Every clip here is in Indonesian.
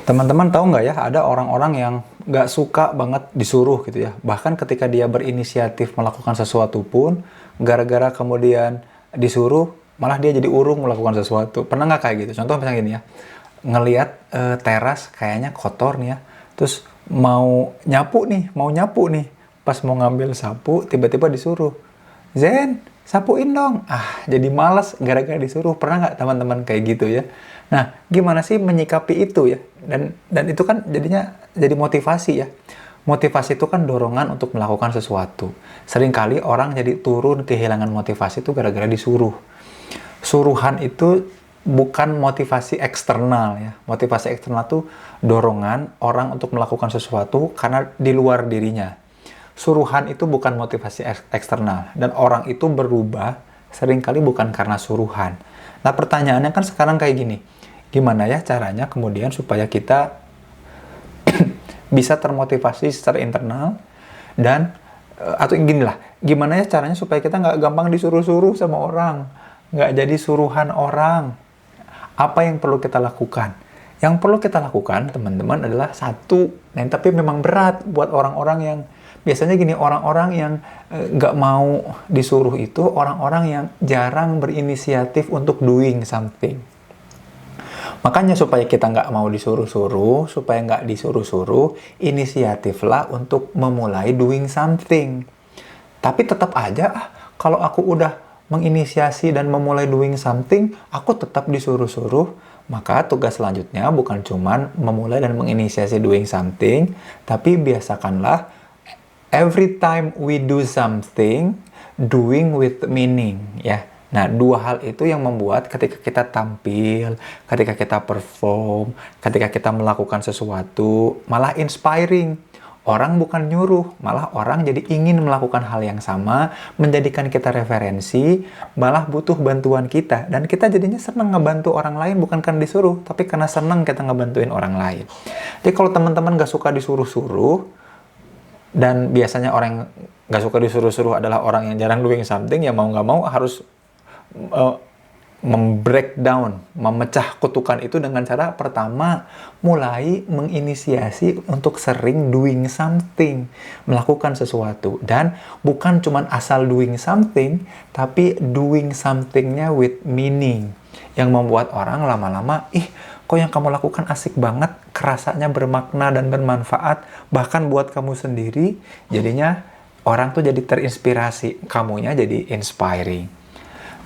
Teman-teman tahu nggak ya, ada orang-orang yang nggak suka banget disuruh gitu ya. Bahkan ketika dia berinisiatif melakukan sesuatu pun, gara-gara kemudian disuruh, malah dia jadi urung melakukan sesuatu. Pernah nggak kayak gitu? Contoh misalnya gini ya, ngelihat teras kayaknya kotor nih ya, terus mau nyapu nih, pas mau ngambil sapu, tiba-tiba disuruh, Zen, sapuin dong. Ah, jadi malas gara-gara disuruh. Pernah nggak teman-teman kayak gitu ya? Nah, gimana sih menyikapi itu ya? Dan itu kan jadinya jadi motivasi ya. Motivasi itu kan dorongan untuk melakukan sesuatu. Seringkali orang jadi turun kehilangan motivasi itu gara-gara disuruh. Suruhan itu bukan motivasi eksternal ya. Motivasi eksternal itu dorongan orang untuk melakukan sesuatu karena di luar dirinya. Suruhan itu bukan motivasi eksternal, dan orang itu berubah seringkali bukan karena suruhan. Nah, pertanyaannya kan sekarang kayak gini, gimana ya caranya kemudian supaya kita bisa termotivasi secara internal, dan atau gini lah, gimana ya caranya supaya kita nggak gampang disuruh-suruh sama orang, nggak jadi suruhan orang. Apa yang perlu kita lakukan? Yang perlu kita lakukan, teman-teman, adalah satu, yang tapi memang berat buat orang-orang yang biasanya gini, orang-orang yang nggak mau disuruh itu orang-orang yang jarang berinisiatif untuk doing something. Makanya supaya kita nggak mau disuruh-suruh, supaya nggak disuruh-suruh, inisiatiflah untuk memulai doing something. Tapi tetap aja, kalau aku udah menginisiasi dan memulai doing something, aku tetap disuruh-suruh, maka tugas selanjutnya bukan cuman memulai dan menginisiasi doing something, tapi biasakanlah every time we do something, doing with meaning, ya. Nah, dua hal itu yang membuat ketika kita tampil, ketika kita perform, ketika kita melakukan sesuatu, malah inspiring. Orang bukan nyuruh, malah orang jadi ingin melakukan hal yang sama, menjadikan kita referensi, malah butuh bantuan kita. Dan kita jadinya senang ngebantu orang lain, bukan karena disuruh, tapi karena senang kita ngebantuin orang lain. Jadi kalau teman-teman gak suka disuruh-suruh, dan biasanya orang yang gak suka disuruh-suruh adalah orang yang jarang doing something, ya mau nggak mau harus membreakdown, memecah kutukan itu dengan cara pertama, mulai menginisiasi untuk sering doing something, melakukan sesuatu. Dan bukan cuma asal doing something, tapi doing somethingnya with meaning, yang membuat orang lama-lama, kok yang kamu lakukan asik banget, kerasanya bermakna dan bermanfaat, bahkan buat kamu sendiri. Jadinya orang tuh jadi terinspirasi, kamunya jadi inspiring.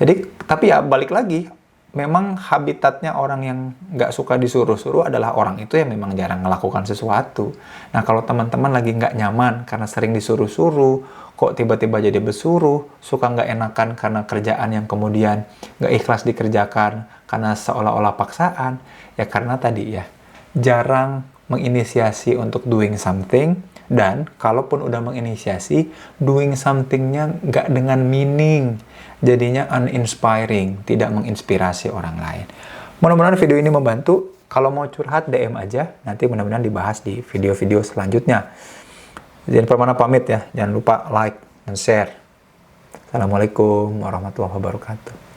Jadi, tapi ya balik lagi, memang habitatnya orang yang nggak suka disuruh-suruh adalah orang itu yang memang jarang melakukan sesuatu. Nah, kalau teman-teman lagi nggak nyaman karena sering disuruh-suruh, kok tiba-tiba jadi bersuruh, suka nggak enakan karena kerjaan yang kemudian nggak ikhlas dikerjakan karena seolah-olah paksaan, ya karena tadi ya, jarang menginisiasi untuk doing something, dan kalaupun udah menginisiasi, doing something-nya nggak dengan meaning, jadinya uninspiring, tidak menginspirasi orang lain. Mudah-mudahan video ini membantu. Kalau mau curhat, DM aja, nanti mudah-mudahan dibahas di video-video selanjutnya. Jangan Permana pamit ya, jangan lupa like dan share. Assalamualaikum warahmatullahi wabarakatuh.